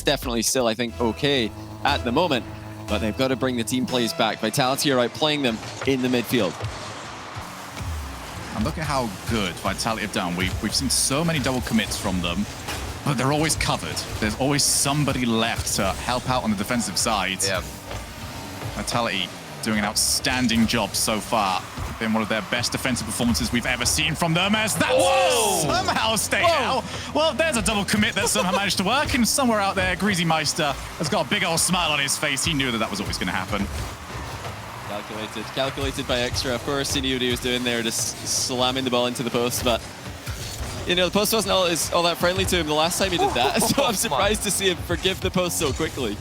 definitely still, I think, okay at the moment, but they've got to bring the team plays back. Vitality are outplaying them in the midfield. And look at how good Vitality have done. We've seen so many double commits from them, but they're always covered. There's always somebody left to help out on the defensive side. Yep. Vitality doing an outstanding job so far. Been one of their best defensive performances we've ever seen from them, as that was somehow stayed out. Well, there's a double commit that somehow managed to work, and somewhere out there, Greasy Meister has got a big old smile on his face. He knew that that was always going to happen. Calculated by Extra. Of course, he knew what he was doing there, just slamming the ball into the post, but you know, the post wasn't all that friendly to him the last time he did that, so I'm surprised to see him forgive the post so quickly.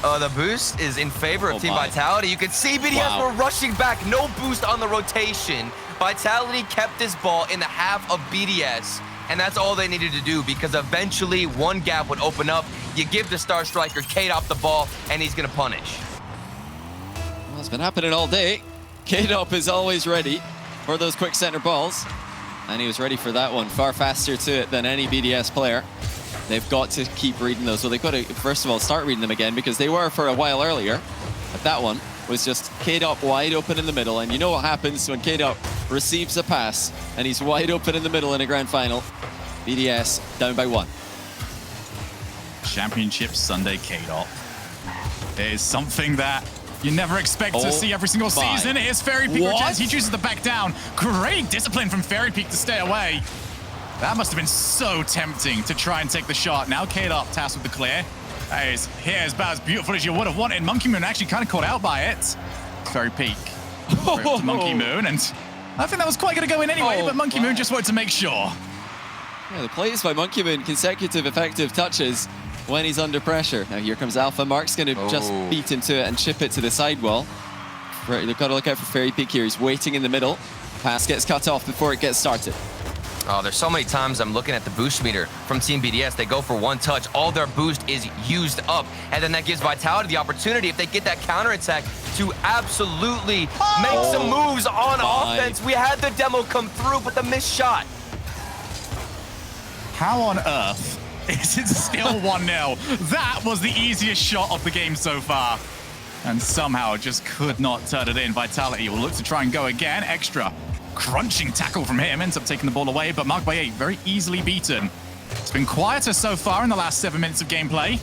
The boost is in favor of Team Vitality. You can see BDS were rushing back. No boost on the rotation. Vitality kept this ball in the half of BDS, and that's all they needed to do, because eventually one gap would open up. You give the Star Striker K-Dop the ball, and he's going to punish. Well, it's been happening all day. K-Dop is always ready for those quick center balls, and he was ready for that one. Far faster to it than any BDS player. They've got to keep reading those. So they've got to, first of all, start reading them again, because they were for a while earlier. But that one was just K-Dop wide open in the middle. And you know what happens when K-Dop receives a pass and he's wide open in the middle in a grand final. BDS down by 1. Championship Sunday K-Dop. It is something that you never expect to see every single season. It is Fairy Peak returns. He chooses to back down. Great discipline from Fairy Peak to stay away. That must have been so tempting to try and take the shot. Now K-Dop tasked with the clear. That is here about as beautiful as you would have wanted. Monkey Moon actually kind of caught out by it. Fairy Peak. To Monkey Moon, and I think that was quite going to go in anyway, but Monkey Moon just wanted to make sure. Yeah, the plays by Monkey Moon, consecutive effective touches when he's under pressure. Now here comes Alpha. Mark's going to just beat into it and chip it to the sidewall. They've got to look out for Fairy Peak here. He's waiting in the middle. Pass gets cut off before it gets started. Oh, there's so many times I'm looking at the boost meter from Team BDS. They go for one touch. All their boost is used up. And then that gives Vitality the opportunity, if they get that counterattack, to absolutely make some moves on offense. We had the demo come through, but the missed shot. How on earth is it still 1-0? That was the easiest shot of the game so far. And somehow just could not turn it in. Vitality will look to try and go again. Extra. Crunching tackle from him, ends up taking the ball away, but Mark by 8 very easily beaten. It's been quieter so far in the last 7 minutes of gameplay.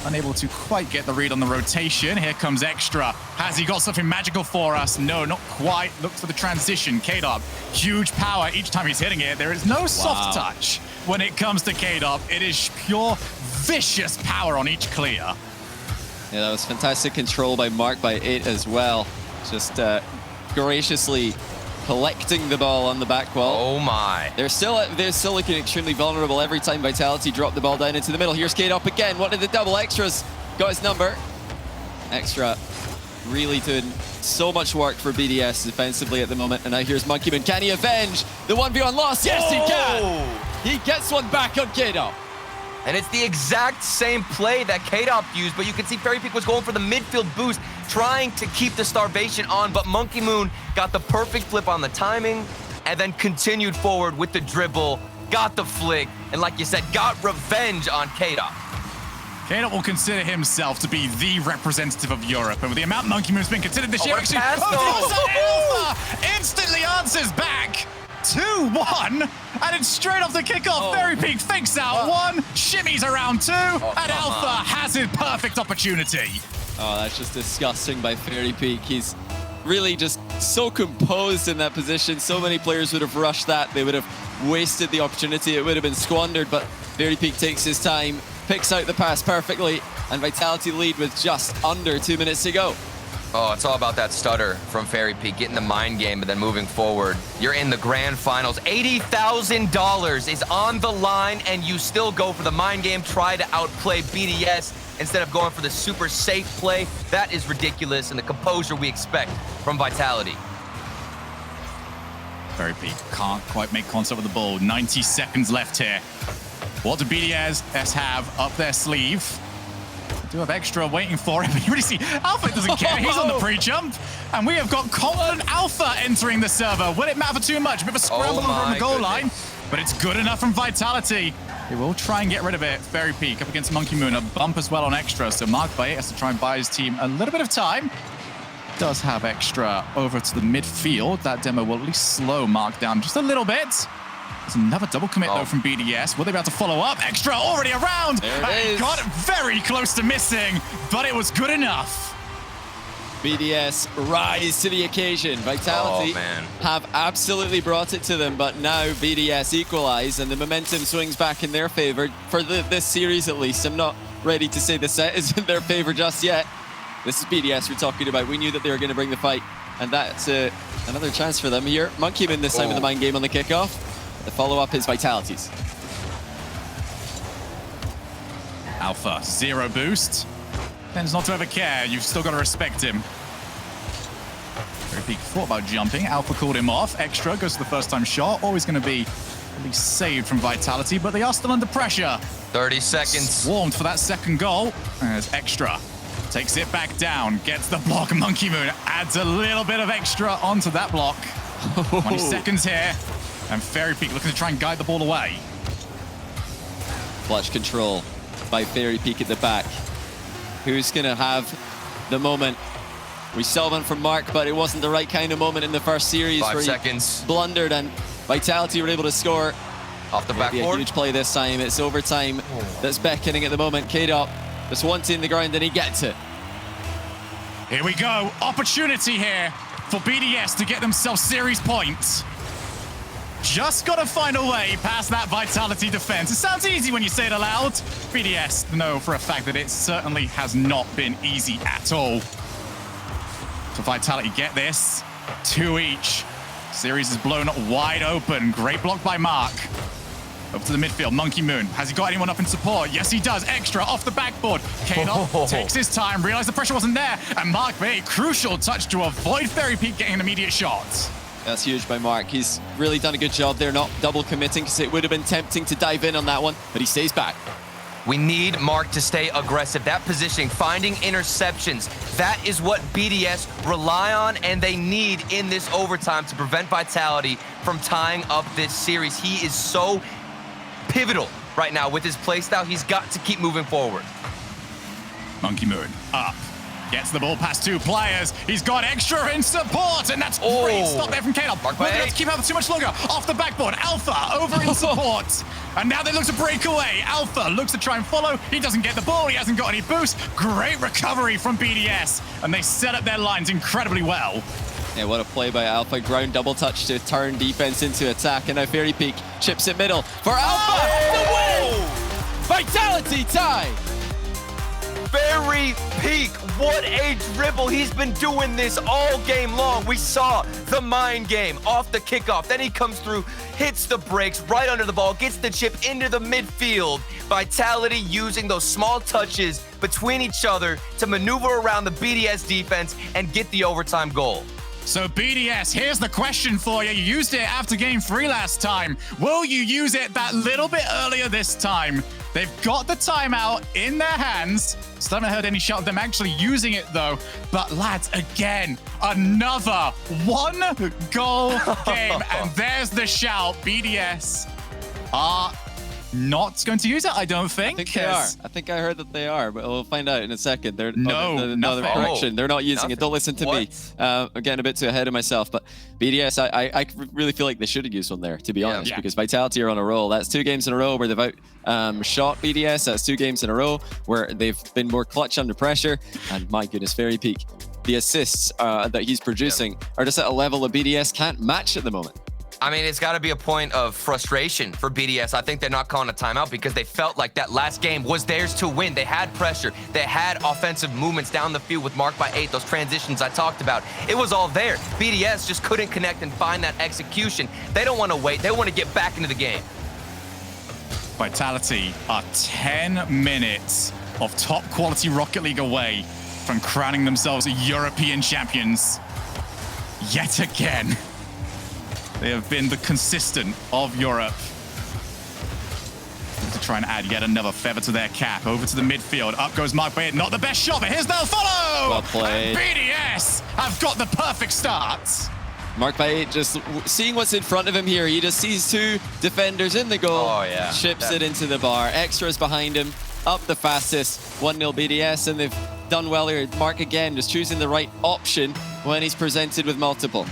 Unable to quite get the read on the rotation. Here comes Extra. Has he got something magical for us? No, not quite. Look for the transition. K-Dop, huge power each time he's hitting it. There is no soft touch when it comes to K-Dop. It is pure vicious power on each clear. Yeah, that was fantastic control by Mark by 8 as well. Just graciously collecting the ball on the back wall. Oh my. They're still looking extremely vulnerable every time Vitality drop the ball down into the middle. Here's K-Dop again. What did the double? Extra's got his number. Extra really doing so much work for BDS defensively at the moment. And now here's Monkey Moon. Can he avenge the 1v1 loss? Yes, he can. He gets one back on K-Dop. And it's the exact same play that K-Dop used, but you can see Fairy Peak was going for the midfield boost, trying to keep the starvation on, but Monkey Moon got the perfect flip on the timing, and then continued forward with the dribble, got the flick, and like you said, got revenge on K-Dop. K-Dop will consider himself to be the representative of Europe, and with the amount Monkey Moon's been considered this year, actually, Alpha instantly answers back. 2-1, and it's straight off the kickoff. Fairy Peak fakes out one, shimmies around 2, and Alpha has his perfect opportunity. Oh, that's just disgusting by Fairy Peak. He's really just so composed in that position. So many players would have rushed that. They would have wasted the opportunity. It would have been squandered, but Fairy Peak takes his time, picks out the pass perfectly, and Vitality lead with just under 2 minutes to go. Oh, it's all about that stutter from Fairy Peak, getting the mind game, but then moving forward. You're in the grand finals. $80,000 is on the line, and you still go for the mind game, try to outplay BDS instead of going for the super safe play. That is ridiculous, and the composure we expect from Vitality. Fairy Peak can't quite make contact with the ball. 90 seconds left here. What do BDS have up their sleeve? Do have Extra waiting for him. You really see Alpha doesn't care. He's on the pre-jump. And we have got confident Alpha entering the server. Will it matter too much? A bit of a scramble over on the goal line. But it's good enough from Vitality. They will try and get rid of it. Fairy Peak up against Monkey Moon. A bump as well on Extra. So Mark by 8 has to try and buy his team a little bit of time. Does have Extra over to the midfield. That demo will at least slow Mark down just a little bit. There's another double commit though from BDS. Will they be able to follow up? Extra already around. There it is. Got very close to missing, but it was good enough. BDS rise to the occasion. Vitality have absolutely brought it to them, but now BDS equalize and the momentum swings back in their favor for this series at least. I'm not ready to say the set is in their favor just yet. This is BDS we're talking about. We knew that they were going to bring the fight, and that's another chance for them here. Monkey Man this time in the mind game on the kickoff. The follow-up is Vitality's. Alpha, 0 boost. Tends not to ever care. You've still got to respect him. Fairy Peak thought about jumping. Alpha called him off. Extra goes to the first-time shot. Always going to be at least saved from Vitality, but they are still under pressure. 30 seconds. Swarmed for that second goal. As Extra takes it back down, gets the block. Monkey Moon adds a little bit of extra onto that block. 20 seconds here. And Fairy Peak looking to try and guide the ball away. Clutch control by Fairy Peak at the back. Who's going to have the moment? We saw one from Mark, but it wasn't the right kind of moment in the first series. 5 where seconds. He blundered and Vitality were able to score. Off the Maybe backboard. a huge play this time. It's overtime that's beckoning at the moment. K-Dop just wanting the ground and he gets it. Here we go. Opportunity here for BDS to get themselves series points. Just got to find a way past that Vitality defense. It sounds easy when you say it aloud. BDS know for a fact that it certainly has not been easy at all. For Vitality, get this. 2 each. Series is blown wide open. Great block by Mark. Over to the midfield, Monkey Moon. Has he got anyone up in support? Yes, he does. Extra off the backboard. K-Dop takes his time, realized the pressure wasn't there, and Mark made a crucial touch to avoid Fairy Peak getting an immediate shot. That's huge by Mark. He's really done a good job there, not double committing, because it would have been tempting to dive in on that one, but he stays back. We need Mark to stay aggressive. That positioning, finding interceptions, that is what BDS rely on and they need in this overtime to prevent Vitality from tying up this series. He is so pivotal right now with his playstyle. He's got to keep moving forward. Monkey Moon up. Gets the ball past 2 players. He's got extra in support, and that's great stop there from K-Dop. Mark Will by they have 8. to keep out too much longer? Off the backboard, Alpha over in support. And now they look to break away. Alpha looks to try and follow. He doesn't get the ball. He hasn't got any boost. Great recovery from BDS. And they set up their lines incredibly well. Yeah, what a play by Alpha. Ground double touch to turn defense into attack. And now Fairy Peak chips it middle for Alpha. The win! Vitality tie! Fairy Peak, what a dribble. He's been doing this all game long. We saw the mind game off the kickoff. Then he comes through, hits the brakes right under the ball, gets the chip into the midfield. Vitality using those small touches between each other to maneuver around the BDS defense and get the overtime goal. So BDS, here's the question for you. You used it after game 3 last time. Will you use it that little bit earlier this time? They've got the timeout in their hands. Still haven't heard any shout of them actually using it though. But lads, again, another 1-goal game. And there's the shout. BDS are not going to use it, I don't think. I think they are. I think I heard that they are, but we'll find out in a second. They're nothing. correction. They're not using it. Don't listen to me. What? I'm getting a bit too ahead of myself, but BDS, I really feel like they should have used one there, to be honest, because Vitality are on a roll. That's 2 games in a row where they've outshot BDS. That's 2 games in a row where they've been more clutch under pressure. And my goodness, Fairy Peak, the assists that he's producing are just at a level that BDS can't match at the moment. I mean, it's got to be a point of frustration for BDS. I think they're not calling a timeout because they felt like that last game was theirs to win. They had pressure. They had offensive movements down the field with Mark by 8, those transitions I talked about. It was all there. BDS just couldn't connect and find that execution. They don't want to wait. They want to get back into the game. Vitality are 10 minutes of top quality Rocket League away from crowning themselves European champions. Yet again. They have been the consistent of Europe. To try and add yet another feather to their cap. Over to the midfield. Up goes Mark Bay. Not the best shot, but here's the follow! Well played. And BDS have got the perfect start. Mark by 8 just seeing what's in front of him here. He just sees two defenders in the goal. Oh, yeah. Chips it into the bar. Extra's behind him. Up the fastest. 1-0 BDS, and they've done well here. Mark again, just choosing the right option when he's presented with multiple.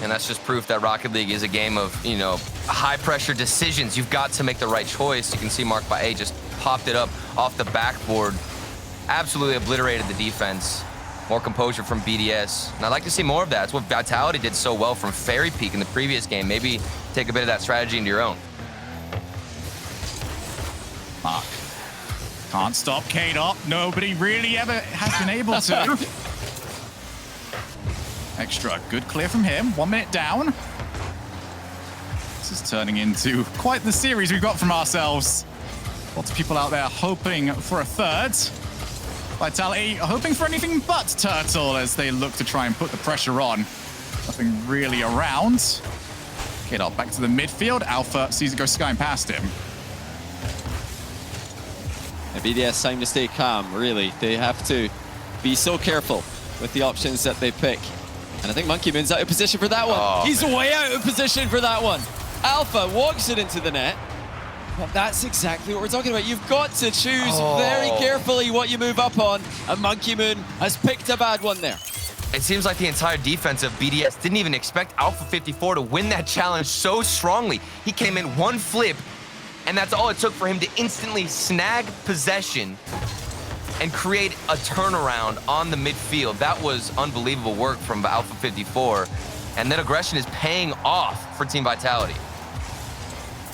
And that's just proof that Rocket League is a game of, you know, high-pressure decisions. You've got to make the right choice. You can see Mark by 8 just popped it up off the backboard. Absolutely obliterated the defense. More composure from BDS. And I'd like to see more of that. That's what Vitality did so well from Fairy Peak in the previous game. Maybe take a bit of that strategy into your own. Mark. Can't stop K-Dot. Nobody really ever has been able to. Extra, good clear from him. 1 minute down. This is turning into quite the series we've got from ourselves. Lots of people out there hoping for a third. Vitality hoping for anything but Turtle as they look to try and put the pressure on. Nothing really around. K-Dot back to the midfield. Alpha sees it go skying past him. BDS time to stay calm, really. They have to be so careful with the options that they pick. And I think Monkey Moon's out of position for that one. Oh, He's way out of position for that one. Alpha walks it into the net. But that's exactly what we're talking about. You've got to choose very carefully what you move up on. And Monkey Moon has picked a bad one there. It seems like the entire defense of BDS didn't even expect Alpha 54 to win that challenge so strongly. He came in one flip, and that's all it took for him to instantly snag possession and create a turnaround on the midfield. That was unbelievable work from Alpha 54. And that aggression is paying off for Team Vitality.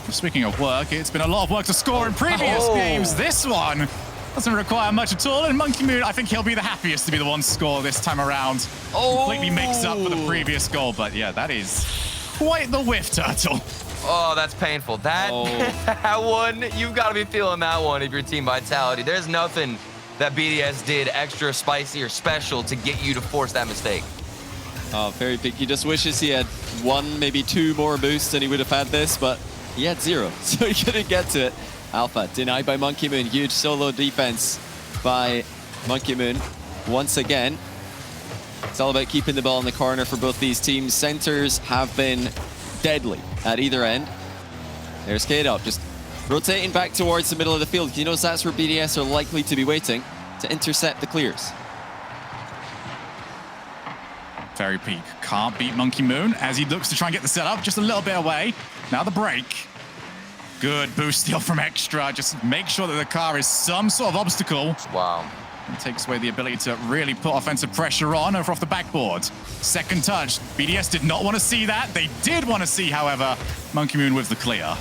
Speaking of work, it's been a lot of work to score in previous games. This one doesn't require much at all. And Monkey Moon, I think he'll be the happiest to be the one to score this time around. Completely makes up for the previous goal. But yeah, that is quite the whiff, Turtle. Oh, that's painful. That one, you've got to be feeling that one if you're Team Vitality. There's nothing that BDS did extra spicy or special to get you to force that mistake. Oh, Fairy Peak, he just wishes he had 1, maybe 2 more boosts and he would have had this, but he had 0, so he couldn't get to it. Alpha denied by Monkey Moon. Huge solo defense by Monkey Moon once again. It's all about keeping the ball in the corner for both these teams. Centers have been deadly at either end. There's K-Dot just rotating back towards the middle of the field. He knows that's where BDS are likely to be waiting to intercept the clears. Fairy Peak can't beat Monkey Moon as he looks to try and get the setup just a little bit away. Now the break. Good boost steal from Extra. Just make sure that the car is some sort of obstacle. Wow. It takes away the ability to really put offensive pressure on over off the backboard. Second touch. BDS did not want to see that. They did want to see, however, Monkey Moon with the clear.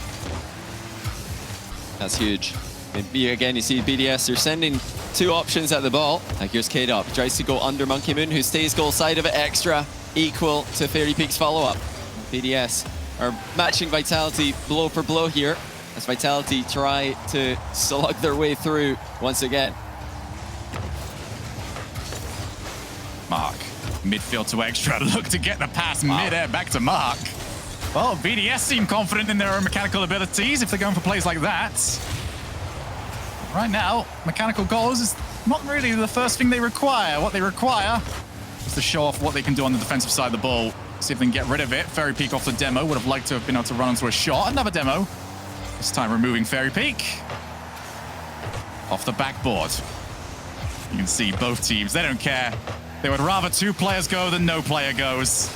That's huge. Maybe again, you see BDS, they're sending 2 options at the ball. Like here's K-Dot, tries to go under Monkey Moon, who stays goal side of it. Extra equal to Fairy Peak's follow-up. BDS are matching Vitality blow for blow here as Vitality try to slug their way through once again. Mark, midfield to Extra, look to get the pass mid-air back to Mark. Well, BDS seem confident in their own mechanical abilities if they're going for plays like that. Right now, mechanical goals is not really the first thing they require. What they require is to show off what they can do on the defensive side of the ball. See if they can get rid of it. Fairy Peak off the demo. Would have liked to have been able to run onto a shot. Another demo. This time removing Fairy Peak. Off the backboard. You can see both teams, they don't care. They would rather 2 players go than no player goes.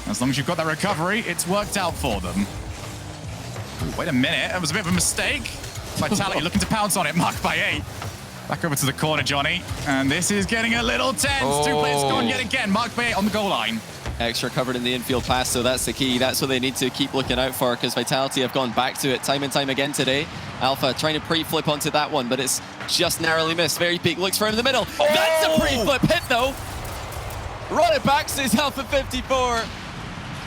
As long as you've got that recovery, it's worked out for them. Ooh, wait a minute, that was a bit of a mistake. Vitality looking to pounce on it, marked by 8. Back over to the corner, Johnny. And this is getting a little tense. 2 players gone yet again, marked by 8 on the goal line. Extra covered in the infield pass, so that's the key. That's what they need to keep looking out for, because Vitality have gone back to it time and time again today. Alpha trying to pre-flip onto that one, but it's just narrowly missed. Fairy Peak looks for him in the middle. That's a pre-flip hit, though. Run it back, says Alpha 54.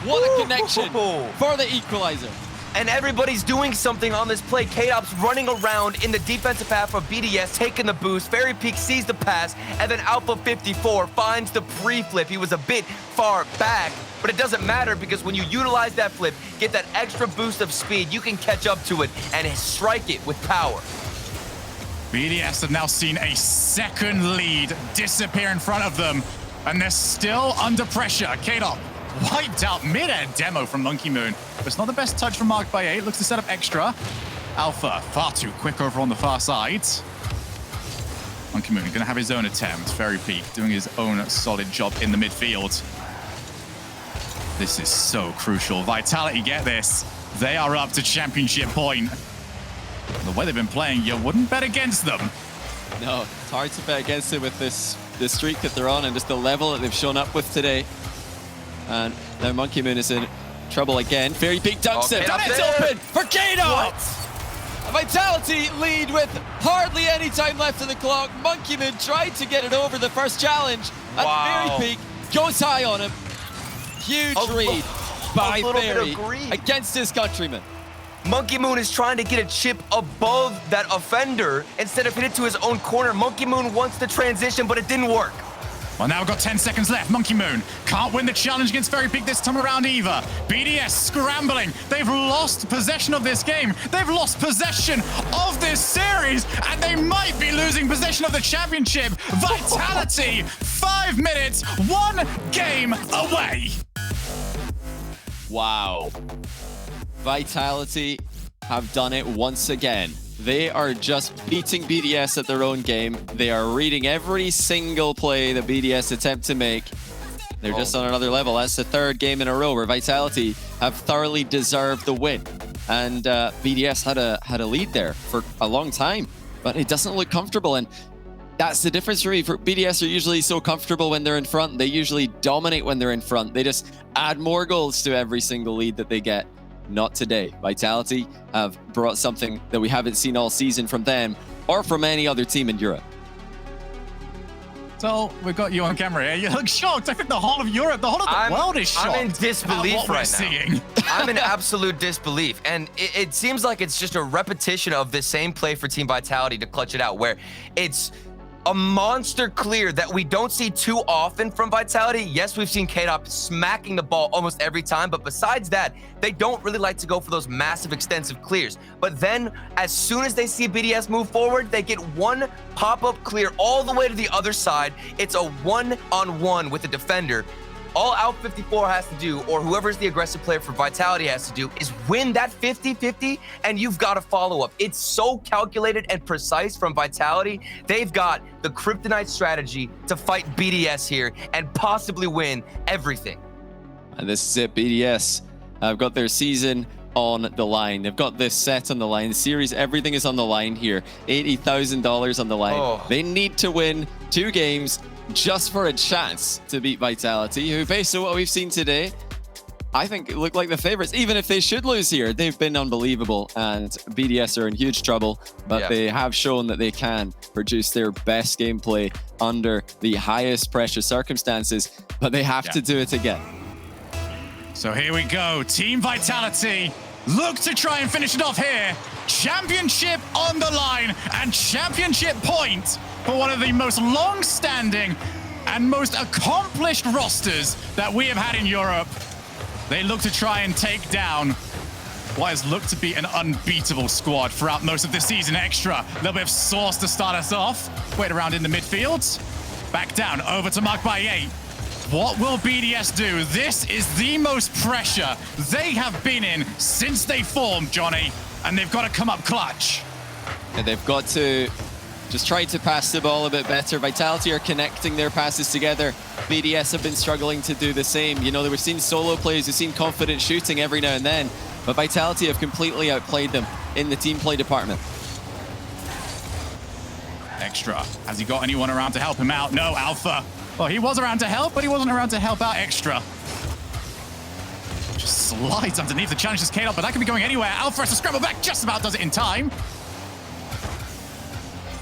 What a connection for the equalizer. And everybody's doing something on this play. K-Dop's running around in the defensive half of BDS, taking the boost. Fairy Peak sees the pass, and then Alpha 54 finds the pre-flip. He was a bit far back, but it doesn't matter because when you utilize that flip, get that extra boost of speed, you can catch up to it and strike it with power. BDS have now seen a second lead disappear in front of them, and they're still under pressure. K-Dop wiped out mid-air demo from Monkey Moon. But it's not the best touch from Mark by 8. Looks to set up extra. Alpha, far too quick over on the far side. Monkey Moon gonna have his own attempt. Fairy Peak doing his own solid job in the midfield. This is so crucial. Vitality get this. They are up to championship point. The way they've been playing, you wouldn't bet against them. No, it's hard to bet against it with this streak that they're on and just the level that they've shown up with today. And now Monkey Moon is in trouble again. Fairy Peak dunks it. And it's open for Kato! A Vitality lead with hardly any time left on the clock. Monkey Moon tried to get it over the first challenge. And Fairy Peak goes high on him. Huge read by Fairy against his countryman. Monkey Moon is trying to get a chip above that offender instead of hit it to his own corner. Monkey Moon wants to transition, but it didn't work. Well, now we've got 10 seconds left. Monkey Moon can't win the challenge against Fairy Peak this time around either. BDS scrambling. They've lost possession of this game. They've lost possession of this series, and they might be losing possession of the championship. Vitality, 5 minutes, 1 game away. Wow. Vitality have done it once again. They are just beating BDS at their own game. They are reading every single play that BDS attempt to make. They're just on another level. That's the 3rd game in a row where Vitality have thoroughly deserved the win. And BDS had a lead there for a long time, but it doesn't look comfortable. And that's the difference for me. For BDS are usually so comfortable when they're in front. They usually dominate when they're in front. They just add more goals to every single lead that they get. Not today. Vitality have brought something that we haven't seen all season from them or from any other team in Europe. So we've got you on camera here. You look shocked. I think the whole of Europe, the whole of the world is shocked. I'm in disbelief right now. Seeing. I'm in absolute disbelief. And it seems like it's just a repetition of the same play for Team Vitality to clutch it out, where it's a monster clear that we don't see too often from Vitality. Yes, we've seen K-Dop smacking the ball almost every time, but besides that, they don't really like to go for those massive, extensive clears. But then, as soon as they see BDS move forward, they get one pop-up clear all the way to the other side. It's a one-on-one with the defender. All Out 54 has to do, or whoever's the aggressive player for Vitality has to do, is win that 50-50, and you've got to follow up. It's so calculated and precise from Vitality. They've got the kryptonite strategy to fight BDS here and possibly win everything. And this is it. BDS have got their season on the line. They've got this set on the line. The series, everything is on the line here. $80,000 on the line. They need to win 2 games just for a chance to beat Vitality, who, based on what we've seen today, I think look like the favorites. Even if they should lose here, they've been unbelievable, and BDS are in huge trouble, but they have shown that they can produce their best gameplay under the highest pressure circumstances, but they have to do it again. So here we go. Team Vitality look to try and finish it off here. Championship on the line and championship point for one of the most long-standing and most accomplished rosters that we have had in Europe. They look to try and take down what has looked to be an unbeatable squad throughout most of the season. Extra, a little bit of sauce to start us off. Wait around in the midfield. Back down, over to Mark by 8. What will BDS do? This is the most pressure they have been in since they formed, Johnny, and they've got to come up clutch. And they've got to just try to pass the ball a bit better. Vitality are connecting their passes together. BDS have been struggling to do the same. You know, we've seen solo plays, we've seen confident shooting every now and then, but Vitality have completely outplayed them in the team play department. Extra, has he got anyone around to help him out? No, Alpha. Well, he was around to help, but he wasn't around to help out Extra. Just slides underneath the challenge as K-Dop, but that could be going anywhere. Alpha has to scramble back, just about does it in time.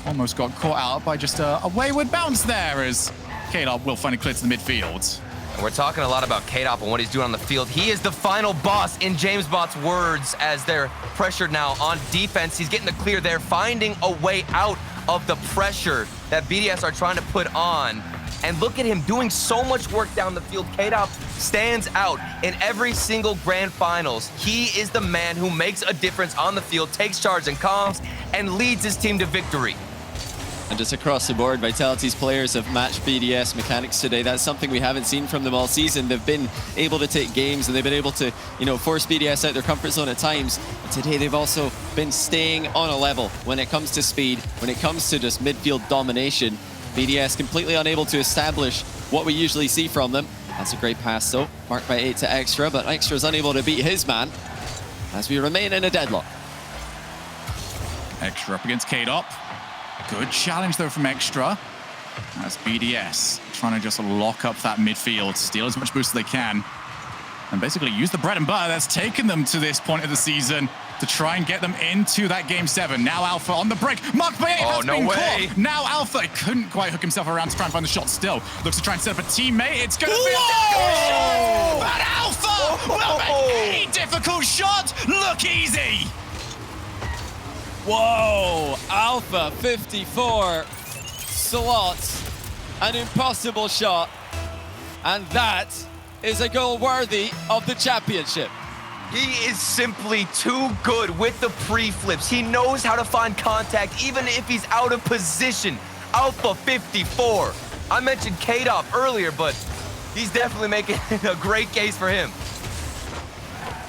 Almost got caught out by just a wayward bounce there as K-Dop will finally clear to the midfield. And we're talking a lot about K-Dop and what he's doing on the field. He is the final boss, in James Bot's words, as they're pressured now on defense. He's getting the clear there, finding a way out of the pressure that BDS are trying to put on. And look at him doing so much work down the field. K-Dop stands out in every single grand finals. He is the man who makes a difference on the field, takes charge and comms, and leads his team to victory. And just across the board, Vitality's players have matched BDS mechanics today. That's something we haven't seen from them all season. They've been able to take games and they've been able to, force BDS out their comfort zone at times. But today they've also been staying on a level when it comes to speed, when it comes to just midfield domination. BDS completely unable to establish what we usually see from them. That's a great pass though, marked by 8 to Extra, but Extra's unable to beat his man as we remain in a deadlock. Extra up against K-Dop. Good challenge though from Extra. As BDS trying to just lock up that midfield, steal as much boost as they can, and basically use the bread and butter that's taken them to this point of the season to try and get them into that Game 7. Now Alpha on the break. Mark by 8 has been caught. Now Alpha couldn't quite hook himself around to try and find the shot still. Looks to try and set up a teammate. It's going to be a difficult shot. But Alpha will make any difficult shot look easy. Whoa, Alpha 54 slots, an impossible shot, and that is a goal worthy of the championship. He is simply too good with the pre-flips. He knows how to find contact even if he's out of position. Alpha 54. I mentioned K-Dop earlier, but he's definitely making a great case for him.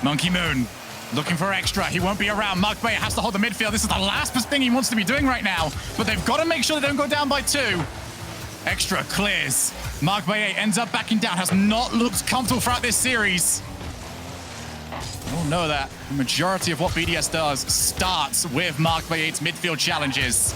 Monkey Moon looking for Extra. He won't be around. Mark Bayer has to hold the midfield. This is the last thing he wants to be doing right now, but they've got to make sure they don't go down by 2. Extra clears. Mark Bayer ends up backing down. Has not looked comfortable throughout this series. We all know that the majority of what BDS does starts with Mark Bayet's midfield challenges.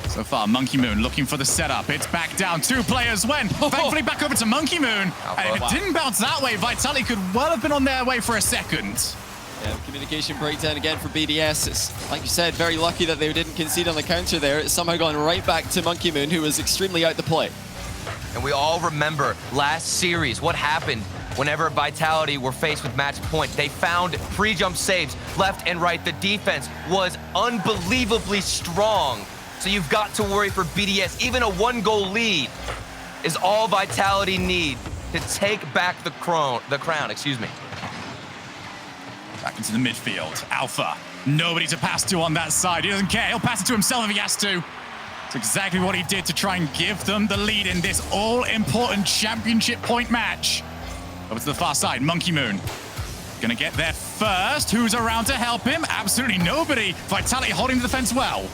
So far, Monkey Moon looking for the setup. It's back down. 2 players went. Thankfully, back over to Monkey Moon. And if it didn't bounce that way, Vitality could well have been on their way for a second. Yeah, communication breakdown again for BDS. It's, like you said, very lucky that they didn't concede on the counter there. It's somehow gone right back to Monkey Moon, who was extremely out the play. And we all remember last series, what happened whenever Vitality were faced with match point. They found pre-jump saves left and right. The defense was unbelievably strong. So you've got to worry for BDS. Even a 1-goal lead is all Vitality need to take back the crown, excuse me. Back into the midfield. Alpha, nobody to pass to on that side. He doesn't care. He'll pass it to himself if he has to. It's exactly what he did to try and give them the lead in this all-important championship point match. Over to the far side, Monkey Moon. Gonna get there first. Who's around to help him? Absolutely nobody. Vitality holding the defense well.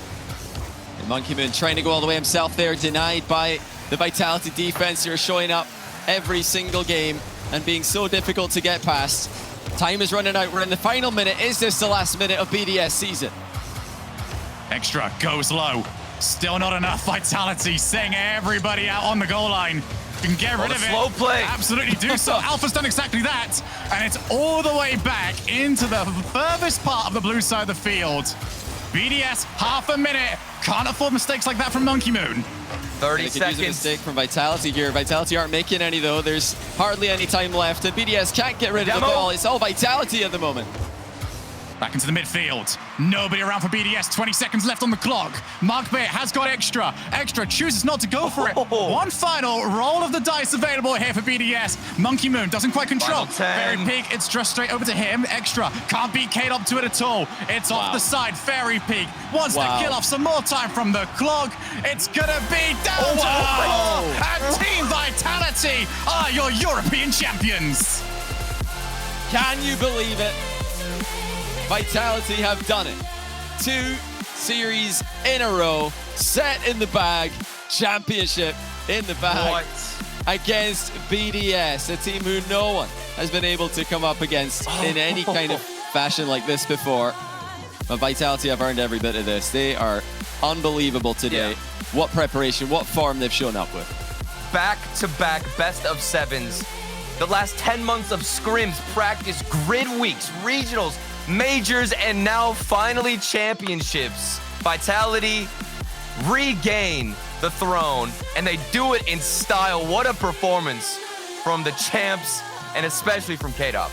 And Monkey Moon trying to go all the way himself there, denied by the Vitality defense who are showing up every single game and being so difficult to get past. Time is running out. We're in the final minute. Is this the last minute of BDS season? Extra goes low. Still not enough. Vitality saying everybody out on the goal line. You can get rid of it. Slow play. Absolutely do so. Alpha's done exactly that. And it's all the way back into the furthest part of the blue side of the field. BDS, half a minute. Can't afford mistakes like that from Monkey Moon. 30 they could seconds. Use a mistake from Vitality here. Vitality aren't making any though. There's hardly any time left and BDS can't get rid of the ball. It's all Vitality at the moment. Back into the midfield. Nobody around for BDS. 20 seconds left on the clock. Mark Bayer has got Extra. Extra chooses not to go for it. One final roll of the dice available here for BDS. Monkey Moon doesn't quite control. Fairy Pig, it's just straight over to him. Extra can't beat K-Dop to it at all. It's off the side. Fairy Pig wants to kill off some more time from the clock. It's gonna be down to and Team Vitality are your European champions. Can you believe it? Vitality have done it. 2 series in a row, set in the bag, championship in the bag against BDS, a team who no one has been able to come up against in any kind of fashion like this before. But Vitality have earned every bit of this. They are unbelievable today. What preparation, what form they've shown up with. Back-to-back best of 7s. The last 10 months of scrims, practice, grid weeks, regionals, majors, and now finally championships. Vitality regain the throne, and they do it in style. What a performance from the champs, and especially from K-Dop.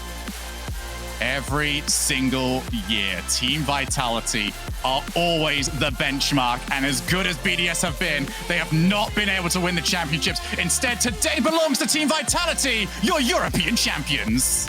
Every single year, Team Vitality are always the benchmark, and as good as BDS have been, they have not been able to win the championships. Instead, today belongs to Team Vitality, your European champions.